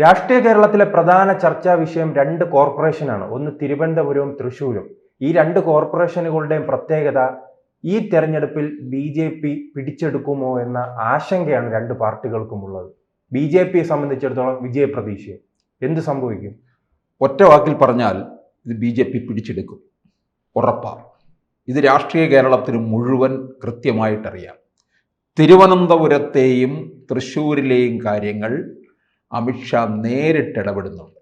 രാഷ്ട്രീയ കേരളത്തിലെ പ്രധാന ചർച്ചാ വിഷയം രണ്ട് കോർപ്പറേഷനാണ്. ഒന്ന് തിരുവനന്തപുരവും തൃശ്ശൂരും. ഈ രണ്ട് കോർപ്പറേഷനുകളുടെയും പ്രത്യേകത ഈ തെരഞ്ഞെടുപ്പിൽ BJP പിടിച്ചെടുക്കുമോ എന്ന ആശങ്കയാണ് രണ്ട് പാർട്ടികൾക്കുമുള്ളത്. BJPയെ സംബന്ധിച്ചിടത്തോളം വിജയപ്രതീക്ഷ എന്ത് സംഭവിക്കും? ഒറ്റ വാക്കിൽ പറഞ്ഞാൽ ഇത് BJP പിടിച്ചെടുക്കും, ഉറപ്പാണ്. ഇത് രാഷ്ട്രീയ കേരളത്തിന് മുഴുവൻ കൃത്യമായിട്ടറിയാം. തിരുവനന്തപുരത്തെയും തൃശ്ശൂരിലെയും കാര്യങ്ങൾ അമിത്ഷാ നേരിട്ടിടപെടുന്നുണ്ട്.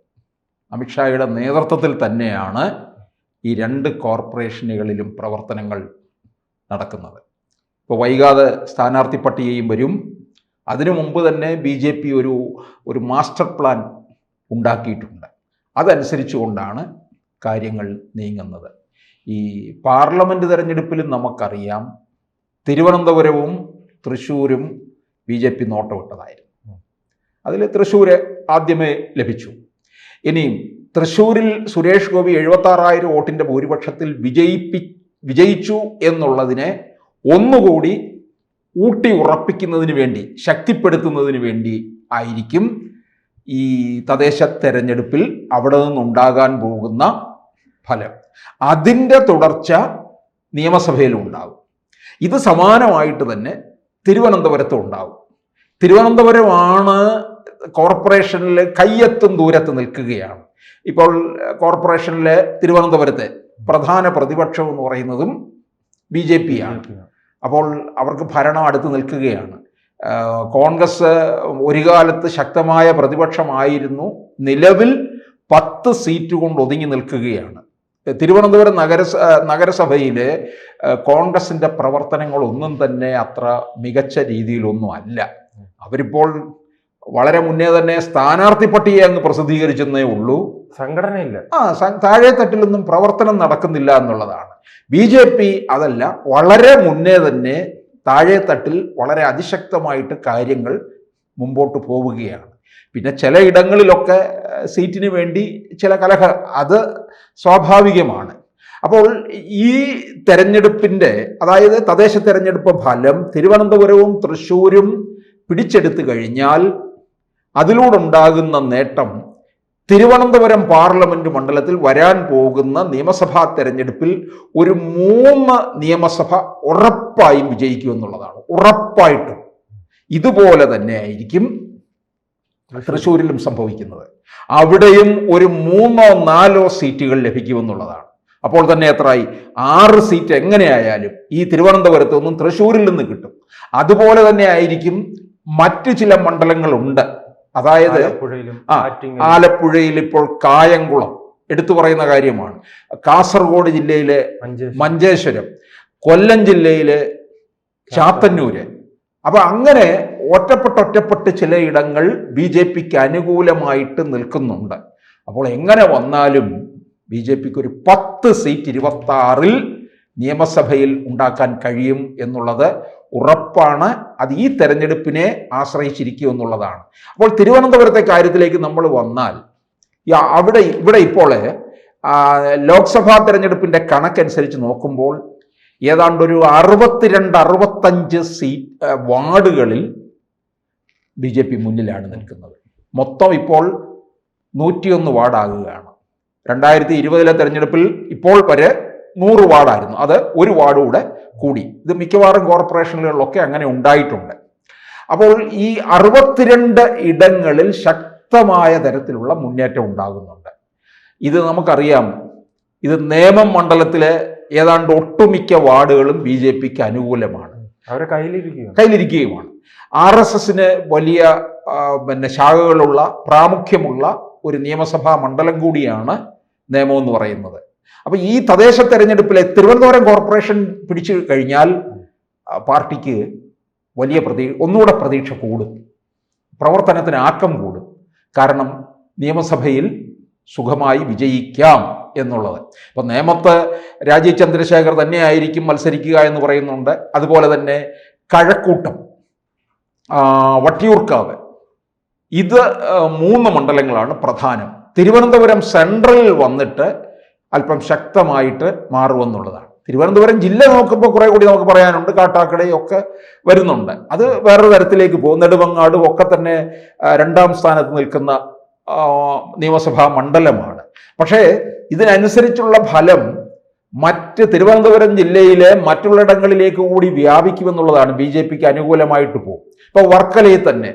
അമിത്ഷായുടെ നേതൃത്വത്തിൽ തന്നെയാണ് ഈ രണ്ട് കോർപ്പറേഷനുകളിലും പ്രവർത്തനങ്ങൾ നടക്കുന്നത്. ഇപ്പോൾ വൈകാതെ സ്ഥാനാർത്ഥി പട്ടികയും വരും. അതിനു മുമ്പ് തന്നെ BJP ഒരു മാസ്റ്റർ പ്ലാൻ ഉണ്ടാക്കിയിട്ടുണ്ട്. അതനുസരിച്ചുകൊണ്ടാണ് കാര്യങ്ങൾ നീങ്ങുന്നത്. ഈ പാർലമെൻറ്റ് തെരഞ്ഞെടുപ്പിലും നമുക്കറിയാം തിരുവനന്തപുരവും തൃശ്ശൂരും BJP നോട്ടമിട്ടതായിരുന്നു. അതിൽ തൃശ്ശൂർ ആദ്യമേ ലഭിച്ചു. ഇനിയും തൃശ്ശൂരിൽ സുരേഷ് ഗോപി 76,000 വോട്ടിൻ്റെ ഭൂരിപക്ഷത്തിൽ വിജയിച്ചു എന്നുള്ളതിനെ ഒന്നുകൂടി ഊട്ടി ഉറപ്പിക്കുന്നതിന് വേണ്ടി, ശക്തിപ്പെടുത്തുന്നതിന് വേണ്ടി ആയിരിക്കും ഈ തദ്ദേശ തെരഞ്ഞെടുപ്പിൽ അവിടെ നിന്നുണ്ടാകാൻ പോകുന്ന ഫലം. അതിൻ്റെ തുടർച്ച നിയമസഭയിലും ഉണ്ടാകും. ഇത് സമാനമായിട്ട് തന്നെ തിരുവനന്തപുരത്തും ഉണ്ടാകും. തിരുവനന്തപുരമാണ് കോർപ്പറേഷനിൽ കയ്യെത്തും ദൂരത്ത് നിൽക്കുകയാണ്. ഇപ്പോൾ കോർപ്പറേഷനിലെ തിരുവനന്തപുരത്തെ പ്രധാന പ്രതിപക്ഷം എന്ന് പറയുന്നതും BJP ആണ്. അപ്പോൾ അവർക്ക് ഭരണം അടുത്ത് നിൽക്കുകയാണ്. കോൺഗ്രസ് ഒരു കാലത്ത് ശക്തമായ പ്രതിപക്ഷമായിരുന്നു. നിലവിൽ 10 സീറ്റ് കൊണ്ട് ഒതുങ്ങി നിൽക്കുകയാണ്. തിരുവനന്തപുരം നഗരസഭയിൽ കോൺഗ്രസിൻ്റെ പ്രവർത്തനങ്ങളൊന്നും തന്നെ അത്ര മികച്ച രീതിയിലൊന്നും അല്ല. അവരിപ്പോൾ വളരെ മുന്നേ തന്നെ സ്ഥാനാർത്ഥി പട്ടിക അങ്ങ് പ്രസിദ്ധീകരിച്ചെന്നേ ഉള്ളൂ. സംഘടനയില്ല. താഴെ തട്ടിലൊന്നും പ്രവർത്തനം നടക്കുന്നില്ല എന്നുള്ളതാണ്. BJP അതല്ല, വളരെ മുന്നേ തന്നെ താഴെ തട്ടിൽ വളരെ അതിശക്തമായിട്ട് കാര്യങ്ങൾ മുമ്പോട്ട് പോവുകയാണ്. പിന്നെ ചില ഇടങ്ങളിലൊക്കെ സീറ്റിന് വേണ്ടി ചില അത് സ്വാഭാവികമാണ്. അപ്പോൾ ഈ തെരഞ്ഞെടുപ്പിൻ്റെ, അതായത് തദ്ദേശ തെരഞ്ഞെടുപ്പ് ഫലം തിരുവനന്തപുരവും തൃശ്ശൂരും പിടിച്ചെടുത്തു കഴിഞ്ഞാൽ അതിലൂടുണ്ടാകുന്ന നേട്ടം തിരുവനന്തപുരം പാർലമെൻറ്റ് മണ്ഡലത്തിൽ വരാൻ പോകുന്ന നിയമസഭാ തെരഞ്ഞെടുപ്പിൽ ഒരു 3 നിയമസഭ ഉറപ്പായും വിജയിക്കുമെന്നുള്ളതാണ്. ഉറപ്പായിട്ടും ഇതുപോലെ തന്നെ ആയിരിക്കും തൃശ്ശൂരിലും സംഭവിക്കുന്നത്. അവിടെയും ഒരു 3-4 സീറ്റുകൾ ലഭിക്കുമെന്നുള്ളതാണ്. അപ്പോൾ തന്നെ എത്രയായി? 6 സീറ്റ് എങ്ങനെയായാലും ഈ തിരുവനന്തപുരത്ത് നിന്നും തൃശ്ശൂരിൽ നിന്ന് കിട്ടും. അതുപോലെ തന്നെ ആയിരിക്കും മറ്റു ചില മണ്ഡലങ്ങളുണ്ട്. അതായത് ആലപ്പുഴയിൽ ഇപ്പോൾ കായംകുളം എടുത്തു പറയുന്ന കാര്യമാണ്. കാസർഗോഡ് ജില്ലയിലെ മഞ്ചേശ്വരം, കൊല്ലം ജില്ലയിലെ ചാത്തന്നൂര്. അപ്പൊ അങ്ങനെ ഒറ്റപ്പെട്ട് ചില ഇടങ്ങൾ BJPക്ക് അനുകൂലമായിട്ട് നിൽക്കുന്നുണ്ട്. അപ്പോൾ എങ്ങനെ വന്നാലും BJPക്ക് ഒരു 10 സീറ്റ് 26-ൽ നിയമസഭയിൽ ഉണ്ടാക്കാൻ കഴിയും എന്നുള്ളത് ഉറപ്പാണ്. അത് ഈ തെരഞ്ഞെടുപ്പിനെ ആശ്രയിച്ചിരിക്കും എന്നുള്ളതാണ്. അപ്പോൾ തിരുവനന്തപുരത്തെ കാര്യത്തിലേക്ക് നമ്മൾ വന്നാൽ ഇവിടെ ഇപ്പോൾ ലോക്സഭാ തെരഞ്ഞെടുപ്പിൻ്റെ കണക്കനുസരിച്ച് നോക്കുമ്പോൾ ഏതാണ്ട് ഒരു 62-65 സീറ്റ് വാർഡുകളിൽ BJP മുന്നിലാണ് നിൽക്കുന്നത്. മൊത്തം ഇപ്പോൾ 101 വാർഡാകുകയാണ്. 2020 തെരഞ്ഞെടുപ്പിൽ ഇപ്പോൾ വരെ 100 വാർഡായിരുന്നു. അത് ഒരു വാർഡ് കൂടെ കൂടി. ഇത് മിക്കവാറും കോർപ്പറേഷനുകളിലൊക്കെ അങ്ങനെ ഉണ്ടായിട്ടുണ്ട്. അപ്പോൾ ഈ 62 ഇടങ്ങളിൽ ശക്തമായ തരത്തിലുള്ള മുന്നേറ്റം ഉണ്ടാകുന്നുണ്ട്. ഇത് നമുക്കറിയാം. ഇത് നേമം മണ്ഡലത്തിലെ ഏതാണ്ട് ഒട്ടുമിക്ക വാർഡുകളും BJPക്ക് അനുകൂലമാണ്, അവരെ കയ്യിലിരിക്കുകയുമാണ്. RSSന് വലിയ ശാഖകളുള്ള പ്രാമുഖ്യമുള്ള ഒരു നിയമസഭാ മണ്ഡലം കൂടിയാണ് നേമം എന്ന് പറയുന്നത്. അപ്പോൾ ഈ തദ്ദേശ തെരഞ്ഞെടുപ്പിലെ തിരുവനന്തപുരം കോർപ്പറേഷൻ പിടിച്ചു കഴിഞ്ഞാൽ പാർട്ടിക്ക് വലിയ ഒന്നുകൂടെ പ്രതീക്ഷ കൂടും, പ്രവർത്തനത്തിന് ആക്കം കൂടും. കാരണം നിയമസഭയിൽ സുഖമായി വിജയിക്കാം എന്നുള്ളത്. ഇപ്പം നേമത്ത് രാജീവ് ചന്ദ്രശേഖർ തന്നെയായിരിക്കും മത്സരിക്കുക എന്ന് പറയുന്നുണ്ട്. അതുപോലെ തന്നെ കഴക്കൂട്ടം, വട്ടിയൂർക്കാവ്, ഇത് 3 മണ്ഡലങ്ങളാണ് പ്രധാനം. തിരുവനന്തപുരം സെൻട്രലിൽ വന്നിട്ട് അല്പം ശക്തമായിട്ട് മാറുമെന്നുള്ളതാണ്. തിരുവനന്തപുരം ജില്ല നോക്കുമ്പോൾ കുറെ കൂടി നമുക്ക് പറയാനുണ്ട്. കാട്ടാക്കടയൊക്കെ വരുന്നുണ്ട്. അത് വേറൊരു തരത്തിലേക്ക് പോകും. നെടുമങ്ങാടും ഒക്കെ തന്നെ 2ാം സ്ഥാനത്ത് നിൽക്കുന്ന നിയമസഭാ മണ്ഡലമാണ്. പക്ഷേ ഇതിനനുസരിച്ചുള്ള ഫലം മറ്റ് തിരുവനന്തപുരം ജില്ലയിലെ മറ്റുള്ളിടങ്ങളിലേക്ക് കൂടി വ്യാപിക്കുമെന്നുള്ളതാണ്. BJPക്ക് അനുകൂലമായിട്ട് പോകും. ഇപ്പോൾ വർക്കലയിൽ തന്നെ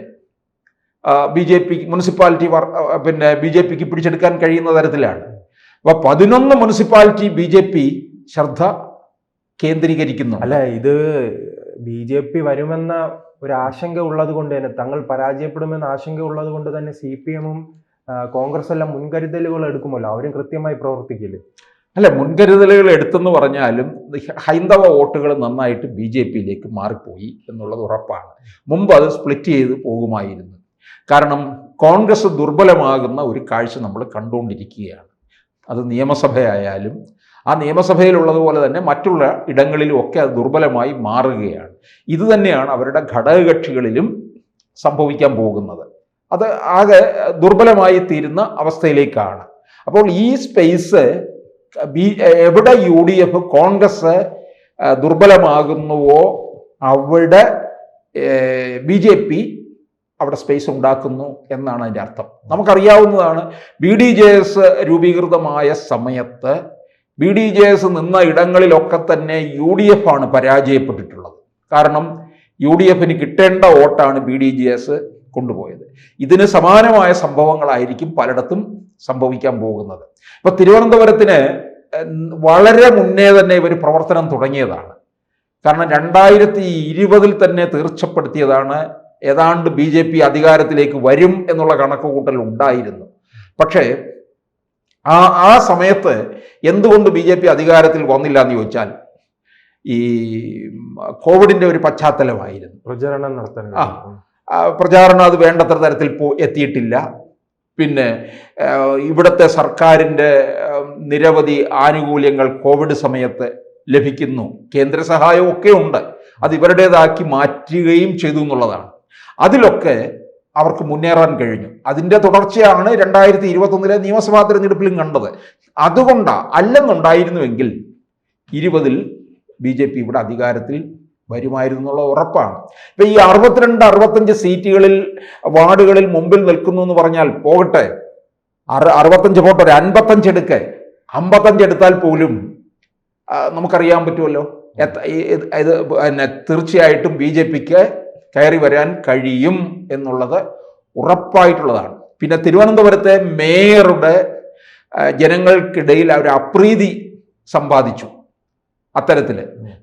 BJP മുനിസിപ്പാലിറ്റി BJPക്ക് പിടിച്ചെടുക്കാൻ കഴിയുന്ന തരത്തിലാണ്. അപ്പോൾ 11 മുനിസിപ്പാലിറ്റി BJP ശ്രദ്ധ കേന്ദ്രീകരിക്കുന്നു. അല്ല, ഇത് BJP വരുമെന്ന ഒരു ആശങ്ക ഉള്ളത് കൊണ്ട് തന്നെ, തങ്ങൾ പരാജയപ്പെടുമെന്ന ആശങ്ക ഉള്ളത് കൊണ്ട് തന്നെ CPM-ഉം കോൺഗ്രസ് എല്ലാം മുൻകരുതലുകൾ എടുക്കുമല്ലോ, അവരും കൃത്യമായി പ്രവർത്തിക്കില്ലേ? അല്ല, മുൻകരുതലുകൾ എടുത്തെന്ന് പറഞ്ഞാലും ഹൈന്ദവ വോട്ടുകൾ നന്നായിട്ട് BJPയിലേക്ക് മാറിപ്പോയി എന്നുള്ളത് ഉറപ്പാണ്. മുമ്പ് അത് സ്പ്ലിറ്റ് ചെയ്ത് പോകുമായിരുന്നു. കാരണം കോൺഗ്രസ് ദുർബലമാകുന്ന ഒരു കാഴ്ച നമ്മൾ കണ്ടുകൊണ്ടിരിക്കുകയാണ്. അത് നിയമസഭയായാലും ആ നിയമസഭയിലുള്ളതുപോലെ തന്നെ മറ്റുള്ള ഇടങ്ങളിലും ഒക്കെ അത് ദുർബലമായി മാറുകയാണ്. ഇത് തന്നെയാണ് അവരുടെ ഘടകകക്ഷികളിലും സംഭവിക്കാൻ പോകുന്നത്. അത് ആകെ ദുർബലമായി തീരുന്ന അവസ്ഥയിലേക്കാണ്. അപ്പോൾ ഈ സ്പേസ് എവിടെ UDF കോൺഗ്രസ് ദുർബലമാകുന്നുവോ അവിടെ BJP അവിടെ സ്പേസ് ഉണ്ടാക്കുന്നു എന്നാണ് അതിൻ്റെ അർത്ഥം. നമുക്കറിയാവുന്നതാണ്, BDJS രൂപീകൃതമായ സമയത്ത് BDJS നിന്ന ഇടങ്ങളിലൊക്കെ തന്നെ UDF ആണ് പരാജയപ്പെട്ടിട്ടുള്ളത്. കാരണം UDFന് കിട്ടേണ്ട വോട്ടാണ് BDJS കൊണ്ടുപോയത്. ഇതിന് സമാനമായ സംഭവങ്ങളായിരിക്കും പലയിടത്തും സംഭവിക്കാൻ പോകുന്നത്. ഇപ്പൊ തിരുവനന്തപുരത്തിന് വളരെ മുന്നേ തന്നെ ഇവർ പ്രവർത്തനം തുടങ്ങിയതാണ്. കാരണം 2020 തന്നെ തീർച്ചപ്പെടുത്തിയതാണ് ഏതാണ്ട് BJP അധികാരത്തിലേക്ക് വരും എന്നുള്ള കണക്കുകൂട്ടൽ ഉണ്ടായിരുന്നു. പക്ഷേ ആ സമയത്ത് എന്തുകൊണ്ട് BJP അധികാരത്തിൽ വന്നില്ല എന്ന് ചോദിച്ചാൽ ഈ കോവിഡിന്റെ ഒരു പശ്ചാത്തലമായിരുന്നു. പ്രചാരണം നടത്താൻ പ്രചാരണം അത് വേണ്ടത്ര തരത്തിൽ എത്തിയിട്ടില്ല. പിന്നെ ഇവിടുത്തെ സർക്കാരിൻ്റെ നിരവധി ആനുകൂല്യങ്ങൾ കോവിഡ് സമയത്ത് ലഭിക്കുന്നു, കേന്ദ്ര സഹായവും ഒക്കെ ഉണ്ട്, അത് ഇവരുടേതാക്കി മാറ്റുകയും ചെയ്തു എന്നുള്ളതാണ്. അതിലൊക്കെ അവർക്ക് മുന്നേറാൻ കഴിഞ്ഞു. അതിൻ്റെ തുടർച്ചയാണ് 2021 നിയമസഭാ തിരഞ്ഞെടുപ്പിലും കണ്ടത്. അല്ലെന്നുണ്ടായിരുന്നുവെങ്കിൽ 20 BJP ഇവിടെ അധികാരത്തിൽ വരുമായിരുന്നു എന്നുള്ള ഉറപ്പാണ്. ഇപ്പം ഈ 62-65 സീറ്റുകളിൽ വാർഡുകളിൽ മുമ്പിൽ നിൽക്കുന്നു എന്ന് പറഞ്ഞാൽ പോകട്ടെ, 65 പോട്ടെ, ഒരു 55 എടുക്കെ, 55 എടുത്താൽ പോലും നമുക്കറിയാൻ പറ്റുമല്ലോ ഇത് തീർച്ചയായിട്ടും BJPക്ക് കയറി വരാൻ കഴിയും എന്നുള്ളത് ഉറപ്പായിട്ടുള്ളതാണ്. പിന്നെ തിരുവനന്തപുരത്തെ മേയറുടെ ജനങ്ങൾക്കിടയിൽ അവർ അപ്രീതി സമ്പാദിച്ചു അത്തരത്തിൽ.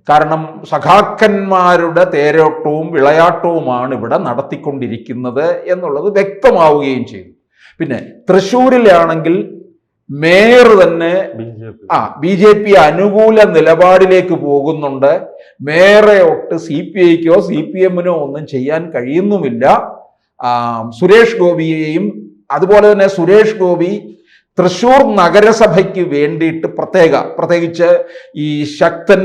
കാരണം സഖാക്കന്മാരുടെ തേരോട്ടവും വിളയാട്ടവുമാണ് ഇവിടെ നടത്തിക്കൊണ്ടിരിക്കുന്നത് എന്നുള്ളത് വ്യക്തമാവുകയും ചെയ്തു. പിന്നെ തൃശ്ശൂരിലാണെങ്കിൽ മേയർ തന്നെ BJP അനുകൂല നിലപാടിലേക്ക് പോകുന്നുണ്ട്. മേയറെ ഒട്ട് CPIക്കോ CPM-നോ ഒന്നും ചെയ്യാൻ കഴിയുന്നുമില്ല. സുരേഷ് ഗോപിയെയും അതുപോലെ തന്നെ സുരേഷ് ഗോപി തൃശ്ശൂർ നഗരസഭയ്ക്ക് വേണ്ടിയിട്ട് പ്രത്യേകിച്ച് ഈ ശക്തൻ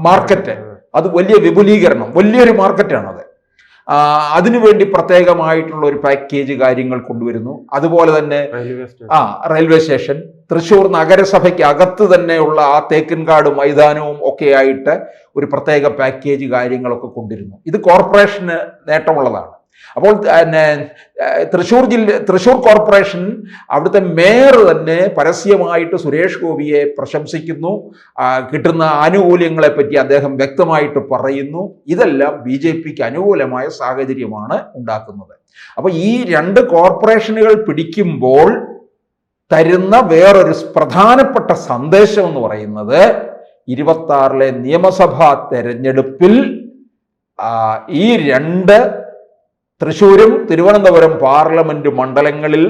മാർക്കറ്റ്, അത് വലിയ വിപുലീകരണം, വലിയൊരു മാർക്കറ്റാണത്. അതിനുവേണ്ടി പ്രത്യേകമായിട്ടുള്ള ഒരു പാക്കേജ് കാര്യങ്ങൾ കൊണ്ടുവരുന്നു. അതുപോലെ തന്നെ റെയിൽവേ സ്റ്റേഷൻ, തൃശ്ശൂർ നഗരസഭയ്ക്ക് അകത്ത് തന്നെയുള്ള ആ തേക്കിൻകാട് മൈതാനവും ഒക്കെ ആയിട്ട് ഒരു പ്രത്യേക പാക്കേജ് കാര്യങ്ങളൊക്കെ കൊണ്ടുവരുന്നു. ഇത് കോർപ്പറേഷന് നേട്ടമുള്ളതാണ്. അപ്പോൾ തൃശ്ശൂർ കോർപ്പറേഷൻ അവിടുത്തെ മേയർ തന്നെ പരസ്യമായിട്ട് സുരേഷ് ഗോപിയെ പ്രശംസിക്കുന്നു. കിട്ടുന്ന ആനുകൂല്യങ്ങളെ പറ്റി അദ്ദേഹം വ്യക്തമായിട്ട് പറയുന്നു. ഇതെല്ലാം BJPക്ക് അനുകൂലമായ സാഹചര്യമാണ് ഉണ്ടാക്കുന്നത്. അപ്പോൾ ഈ 2 കോർപ്പറേഷനുകൾ പിടിക്കുമ്പോൾ തരുന്ന വേറൊരു പ്രധാനപ്പെട്ട സന്ദേശം എന്ന് പറയുന്നത് 26 നിയമസഭാ തെരഞ്ഞെടുപ്പിൽ ഈ 2 തൃശ്ശൂരും തിരുവനന്തപുരം പാർലമെന്റ് മണ്ഡലങ്ങളിൽ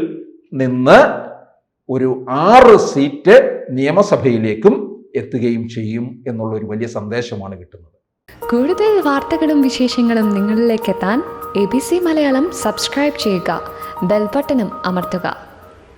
നിന്ന് ഒരു 6 സീറ്റ് നിയമസഭയിലേക്കും എത്തുകയും ചെയ്യും എന്നുള്ളൊരു വലിയ സന്ദേശമാണ് കിട്ടുന്നത്. കൂടുതൽ വാർത്തകളും വിശേഷങ്ങളും നിങ്ങളിലേക്ക് എത്താൻ ABC മലയാളം സബ്സ്ക്രൈബ് ചെയ്യുക, ബെൽ ബട്ടണും അമർത്തുക.